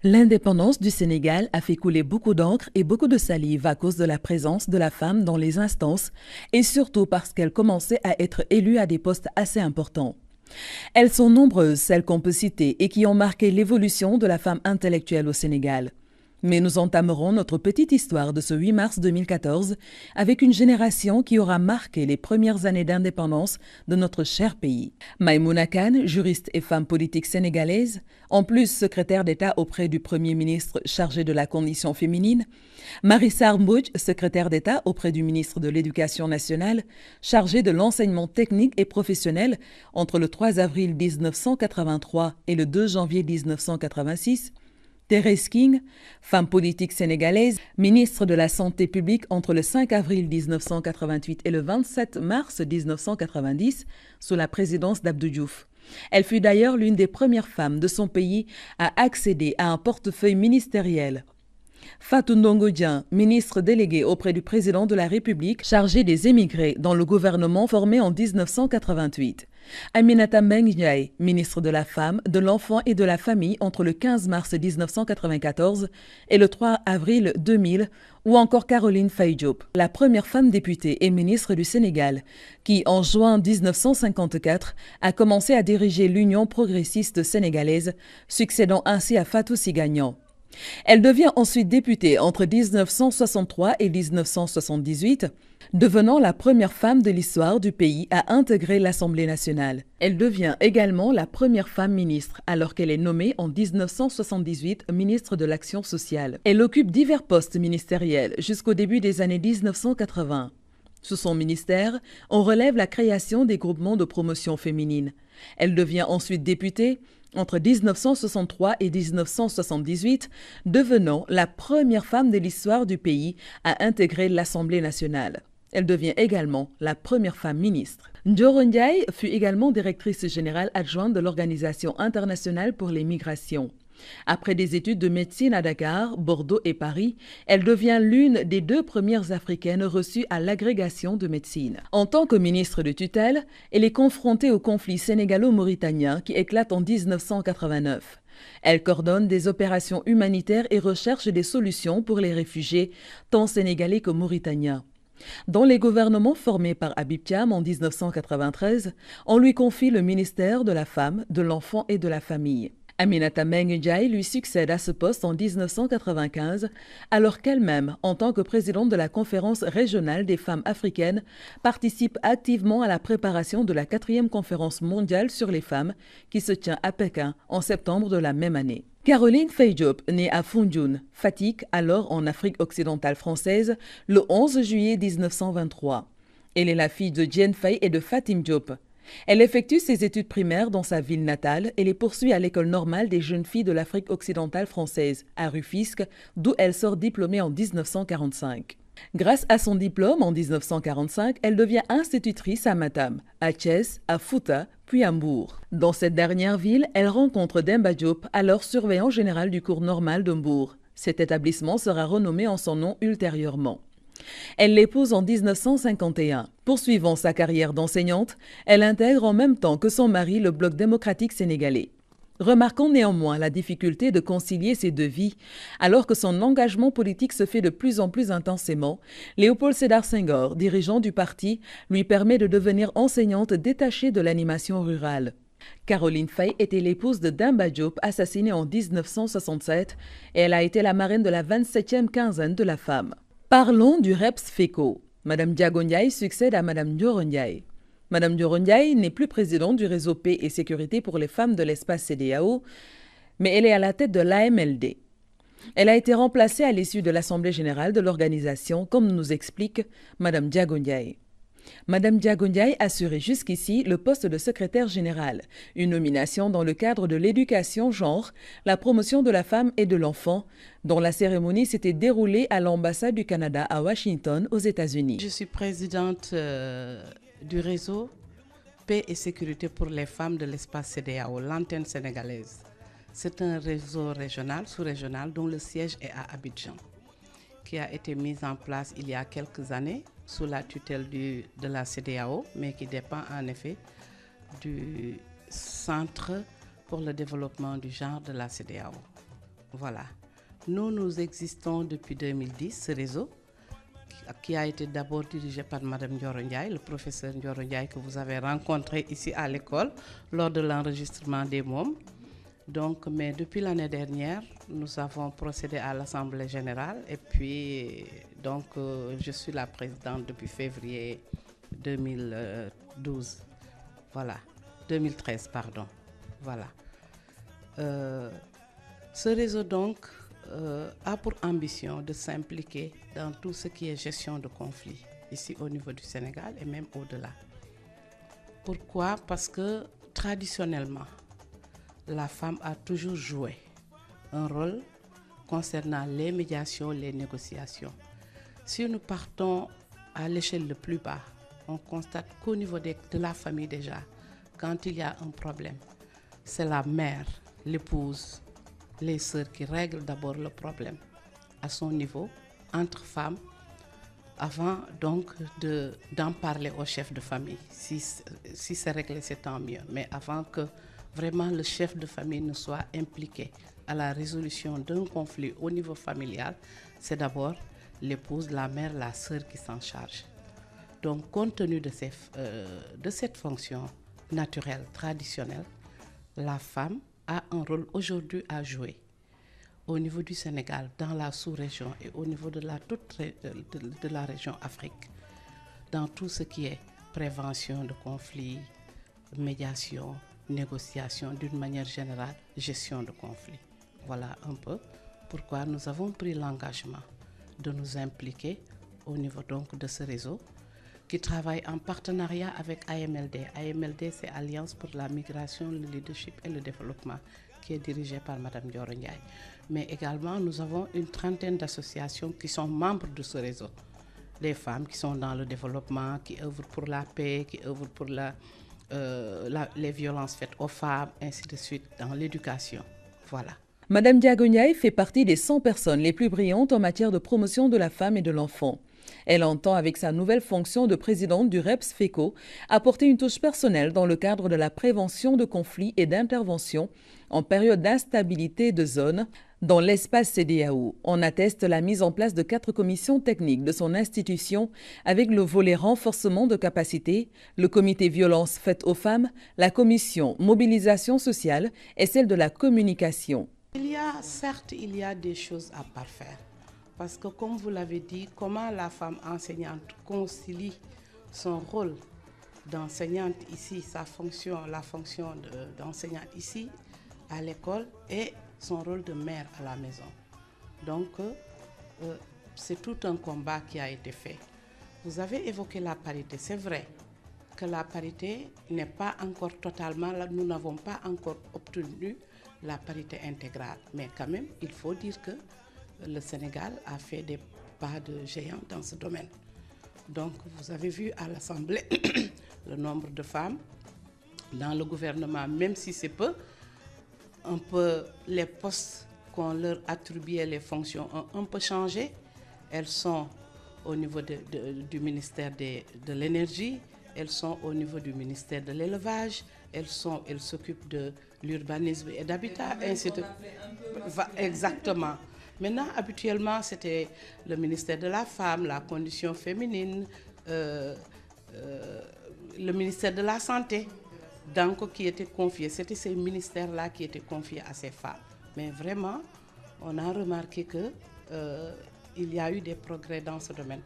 L'indépendance du Sénégal a fait couler beaucoup d'encre et beaucoup de salive à cause de la présence de la femme dans les instances et surtout parce qu'elle commençait à être élue à des postes assez importants. Elles sont nombreuses, celles qu'on peut citer, et qui ont marqué l'évolution de la femme intellectuelle au Sénégal. Mais nous entamerons notre petite histoire de ce 8 mars 2014 avec une génération qui aura marqué les premières années d'indépendance de notre cher pays. Maïmouna Kane, juriste et femme politique sénégalaise, en plus secrétaire d'État auprès du Premier ministre chargé de la condition féminine, Marie Sarr Mbodj, secrétaire d'État auprès du ministre de l'Éducation nationale, chargée de l'enseignement technique et professionnel entre le 3 avril 1983 et le 2 janvier 1986, Thérèse King, femme politique sénégalaise, ministre de la Santé publique entre le 5 avril 1988 et le 27 mars 1990, sous la présidence d'Abdou Diouf. Elle fut d'ailleurs l'une des premières femmes de son pays à accéder à un portefeuille ministériel. Fatou Ndongo Dieng, ministre délégué auprès du président de la République, chargé des émigrés dans le gouvernement formé en 1988. Aminata Mbengue Ndiaye, ministre de la Femme, de l'Enfant et de la Famille entre le 15 mars 1994 et le 3 avril 2000, ou encore Caroline Faye Diop, la première femme députée et ministre du Sénégal, qui, en juin 1954, a commencé à diriger l'Union progressiste sénégalaise, succédant ainsi à Fatou Sy Gagnan. Elle devient ensuite députée entre 1963 et 1978, devenant la première femme de l'histoire du pays à intégrer l'Assemblée nationale. Elle devient également la première femme ministre, alors qu'elle est nommée en 1978 ministre de l'Action sociale. Elle occupe divers postes ministériels jusqu'au début des années 1980. Sous son ministère, on relève la création des groupements de promotion féminine. Elle devient ensuite députée entre 1963 et 1978, devenant la première femme de l'histoire du pays à intégrer l'Assemblée nationale. Elle devient également la première femme ministre. Ndioro Ndiaye fut également directrice générale adjointe de l'Organisation internationale pour les migrations. Après des études de médecine à Dakar, Bordeaux et Paris, elle devient l'une des 2 premières africaines reçues à l'agrégation de médecine. En tant que ministre de tutelle, elle est confrontée au conflit sénégalo-mauritanien qui éclate en 1989. Elle coordonne des opérations humanitaires et recherche des solutions pour les réfugiés, tant sénégalais que mauritaniens. Dans les gouvernements formés par Habib Thiam en 1993, on lui confie le ministère de la Femme, de l'Enfant et de la Famille. Aminata Mbengue Ndiaye lui succède à ce poste en 1995, alors qu'elle-même, en tant que présidente de la conférence régionale des femmes africaines, participe activement à la préparation de la 4e conférence mondiale sur les femmes qui se tient à Pékin en septembre de la même année. Caroline Faye Diop, née à Foundiougne, Fatick, alors en Afrique occidentale française, le 11 juillet 1923. Elle est la fille de Diène Faye et de Fatim Diop. Elle effectue ses études primaires dans sa ville natale et les poursuit à l'école normale des jeunes filles de l'Afrique occidentale française, à Rufisque, d'où elle sort diplômée en 1945. Grâce à son diplôme en 1945, elle devient institutrice à Matam, à Thiès, à Fouta, puis à Mbour. Dans cette dernière ville, elle rencontre Demba Diop, alors surveillant général du cours normal de Mbour. Cet établissement sera renommé en son nom ultérieurement. Elle l'épouse en 1951. Poursuivant sa carrière d'enseignante, elle intègre en même temps que son mari le Bloc démocratique sénégalais. Remarquons néanmoins la difficulté de concilier ces 2 vies, alors que son engagement politique se fait de plus en plus intensément. Léopold Sédar Senghor, dirigeant du parti, lui permet de devenir enseignante détachée de l'animation rurale. Caroline Faye était l'épouse de Demba Diop, assassiné en 1967, et elle a été la marraine de la 27e quinzaine de la femme. Parlons du REPS-FECO. Madame Diago Ndiaye succède à Madame Ndioro Ndiaye. Madame Ndioro Ndiaye n'est plus présidente du réseau Paix et Sécurité pour les femmes de l'espace CEDEAO, mais elle est à la tête de l'AMLD. Elle a été remplacée à l'issue de l'Assemblée générale de l'organisation, comme nous explique Madame Diago Ndiaye. Madame Diago Ndiaye assurait jusqu'ici le poste de secrétaire générale, une nomination dans le cadre de l'éducation genre, la promotion de la femme et de l'enfant, dont la cérémonie s'était déroulée à l'ambassade du Canada à Washington, aux États-Unis. Je suis présidente du réseau Paix et Sécurité pour les femmes de l'espace CEDEAO, l'antenne sénégalaise. C'est un réseau régional, sous-régional, dont le siège est à Abidjan, qui a été mis en place il y a quelques années sous la tutelle de la CEDEAO, mais qui dépend en effet du Centre pour le développement du genre de la CEDEAO. Voilà. Nous existons depuis 2010, ce réseau, qui a été d'abord dirigé par Madame Ndioro Ndiaye, le professeur Ndioro Ndiaye que vous avez rencontré ici à l'école lors de l'enregistrement des mômes. Donc, mais depuis l'année dernière, nous avons procédé à l'Assemblée générale et puis donc je suis la présidente depuis février 2012. Voilà, 2013 pardon. Voilà. Ce réseau donc a pour ambition de s'impliquer dans tout ce qui est gestion de conflits ici au niveau du Sénégal et même au-delà. Pourquoi? Parce que traditionnellement, la femme a toujours joué un rôle concernant les médiations, les négociations. Si nous partons à l'échelle le plus bas, on constate qu'au niveau de la famille déjà, quand il y a un problème, c'est la mère, l'épouse, les sœurs qui règlent d'abord le problème à son niveau, entre femmes, avant donc d'en parler au chef de famille. Si c'est réglé, c'est tant mieux. Mais avant que vraiment le chef de famille ne soit impliqué à la résolution d'un conflit au niveau familial, c'est d'abord l'épouse, la mère, la sœur qui s'en charge. Donc, compte tenu de cette fonction naturelle, traditionnelle, la femme a un rôle aujourd'hui à jouer au niveau du Sénégal, dans la sous-région et au niveau de la région Afrique, dans tout ce qui est prévention de conflits, médiation, négociation, d'une manière générale, gestion de conflits. Voilà un peu pourquoi nous avons pris l'engagement de nous impliquer au niveau donc de ce réseau qui travaille en partenariat avec AMLD. AMLD, c'est Alliance pour la migration, le leadership et le développement, qui est dirigée par Madame Ndioro Ndiaye. Mais également, nous avons une trentaine d'associations qui sont membres de ce réseau. Des femmes qui sont dans le développement, qui œuvrent pour la paix, qui œuvrent pour les violences faites aux femmes, ainsi de suite, dans l'éducation. Voilà. Madame Ndiago Ndiaye fait partie des 100 personnes les plus brillantes en matière de promotion de la femme et de l'enfant. Elle entend, avec sa nouvelle fonction de présidente du REPS-FECO, apporter une touche personnelle dans le cadre de la prévention de conflits et d'intervention en période d'instabilité de zone dans l'espace CEDEAO. On atteste la mise en place de 4 commissions techniques de son institution avec le volet renforcement de capacité, le comité violence faites aux femmes, la commission mobilisation sociale et celle de la communication. Il y a des choses à parfaire. Parce que comme vous l'avez dit, comment la femme enseignante concilie son rôle d'enseignante ici, sa fonction, la fonction d'enseignante ici à l'école et son rôle de mère à la maison. Donc, c'est tout un combat qui a été fait. Vous avez évoqué la parité. C'est vrai que la parité n'est pas encore totalement là. Nous n'avons pas encore obtenu la parité intégrale. Mais quand même, il faut dire que le Sénégal a fait des pas de géant dans ce domaine. Donc, vous avez vu à l'Assemblée le nombre de femmes dans le gouvernement, même si c'est peu, un peu les postes qu'on leur attribuait, les fonctions ont un peu changé. Elles sont au niveau du ministère de l'énergie, elles sont au niveau du ministère de l'élevage, elles s'occupent de l'urbanisme et d'habitat, ainsi de... Exactement. Maintenant, habituellement, c'était le ministère de la femme, la condition féminine, le ministère de la santé, donc qui était confié. C'était ces ministères-là qui étaient confiés à ces femmes. Mais vraiment, on a remarqué qu'il y a eu des progrès dans ce domaine.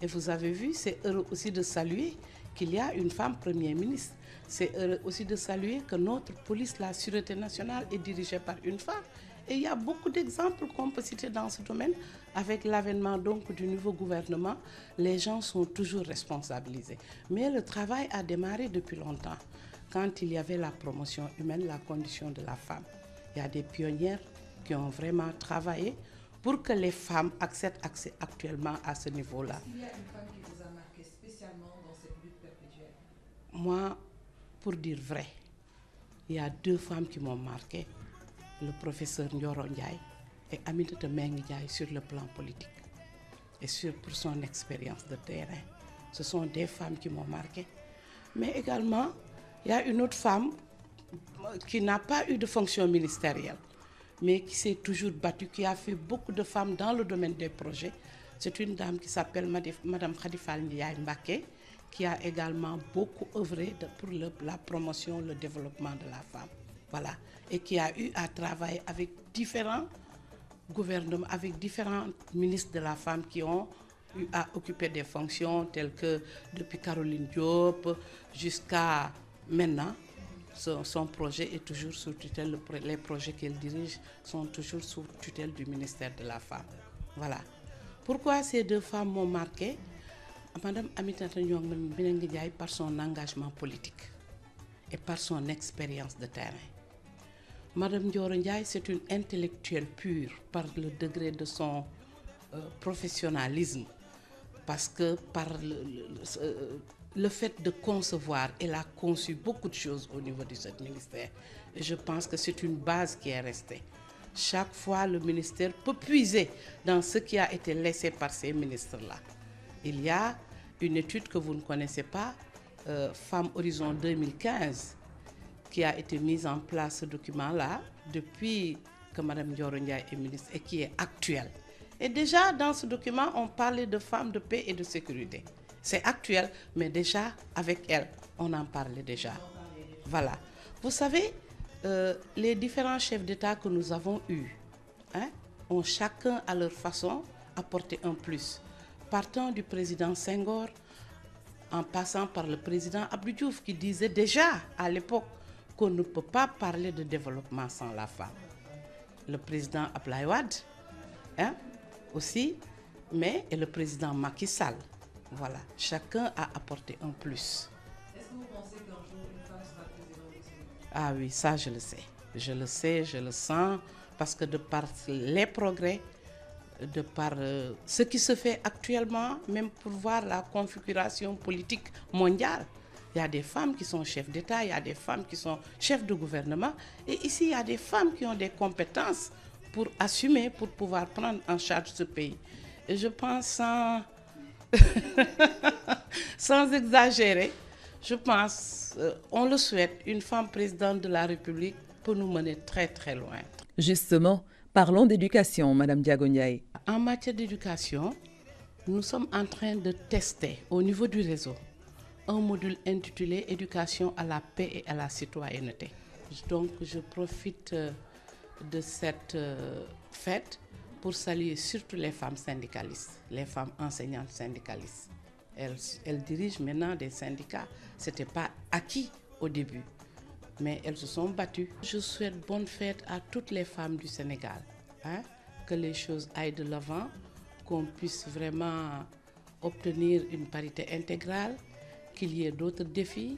Et vous avez vu, c'est heureux aussi de saluer qu'il y a une femme Premier ministre. C'est heureux aussi de saluer que notre police, la Sûreté nationale, est dirigée par une femme. Et il y a beaucoup d'exemples qu'on peut citer dans ce domaine. Avec l'avènement donc du nouveau gouvernement, les gens sont toujours responsabilisés. Mais le travail a démarré depuis longtemps. Quand il y avait la promotion humaine, la condition de la femme, il y a des pionnières qui ont vraiment travaillé pour que les femmes accèdent actuellement à ce niveau-là. Est-ce qu'il y a une femme qui vous a marqué spécialement dans cette lutte perpétuelle? Moi, pour dire vrai, il y a 2 femmes qui m'ont marqué. Le professeur Ndioro Ndiaye et Aminata Mbengue Ndiaye sur le plan politique et pour son expérience de terrain. Ce sont des femmes qui m'ont marqué. Mais également, il y a une autre femme qui n'a pas eu de fonction ministérielle, mais qui s'est toujours battue, qui a fait beaucoup de femmes dans le domaine des projets. C'est une dame qui s'appelle Madame Khadifal Ndiaye Mbaké, qui a également beaucoup œuvré pour la promotion, le développement de la femme. Voilà. Et qui a eu à travailler avec différents gouvernements, avec différents ministres de la femme qui ont eu à occuper des fonctions telles que depuis Caroline Diop jusqu'à maintenant. Son projet est toujours sous tutelle, les projets qu'elle dirige sont toujours sous tutelle du ministère de la Femme. Voilà. Pourquoi ces deux femmes m'ont marqué? Madame Aminata Nyong'o Mbengue Ndiaye par son engagement politique et par son expérience de terrain. Madame Ndioro Ndiaye, c'est une intellectuelle pure par le degré de son professionnalisme, parce que par le fait de concevoir, elle a conçu beaucoup de choses au niveau de ce ministère. Et je pense que c'est une base qui est restée. Chaque fois, le ministère peut puiser dans ce qui a été laissé par ces ministres-là. Il y a une étude que vous ne connaissez pas, Femmes Horizon 2015, qui a été mise en place, ce document-là, depuis que Mme Ndioro Ndiaye est ministre et qui est actuel. Et déjà, dans ce document, on parlait de femmes de paix et de sécurité. C'est actuel, mais déjà, avec elle, on en parlait déjà. Voilà. Vous savez, les différents chefs d'État que nous avons eus ont chacun à leur façon apporté un plus. Partant du président Senghor, en passant par le président Abdou Diouf, qui disait déjà à l'époque qu'on ne peut pas parler de développement sans la femme. Le président Abdoulaye Wade, aussi, mais et le président Macky Sall. Voilà, chacun a apporté un plus. Est-ce que vous pensez qu'un jour une femme sera présidente du Sénégal? Ah oui, ça je le sais. Je le sais, je le sens, parce que de par les progrès, de par ce qui se fait actuellement, même pour voir la configuration politique mondiale, il y a des femmes qui sont chefs d'État, il y a des femmes qui sont chefs de gouvernement, et ici il y a des femmes qui ont des compétences pour assumer, pour pouvoir prendre en charge ce pays. Et je pense sans exagérer, je pense, on le souhaite, une femme présidente de la République peut nous mener très très loin. Justement, parlons d'éducation, Madame Ndiago Ndiaye. En matière d'éducation, nous sommes en train de tester au niveau du réseau un module intitulé Éducation à la paix et à la citoyenneté. Donc je profite de cette fête pour saluer surtout les femmes syndicalistes, les femmes enseignantes syndicalistes. Elles dirigent maintenant des syndicats. Ce n'était pas acquis au début, mais elles se sont battues. Je souhaite bonne fête à toutes les femmes du Sénégal, que les choses aillent de l'avant, qu'on puisse vraiment obtenir une parité intégrale, qu'il y ait d'autres défis.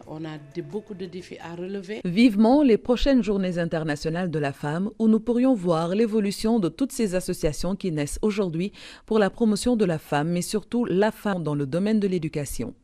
On a beaucoup de défis à relever. Vivement les prochaines journées internationales de la femme où nous pourrions voir l'évolution de toutes ces associations qui naissent aujourd'hui pour la promotion de la femme, mais surtout la femme dans le domaine de l'éducation.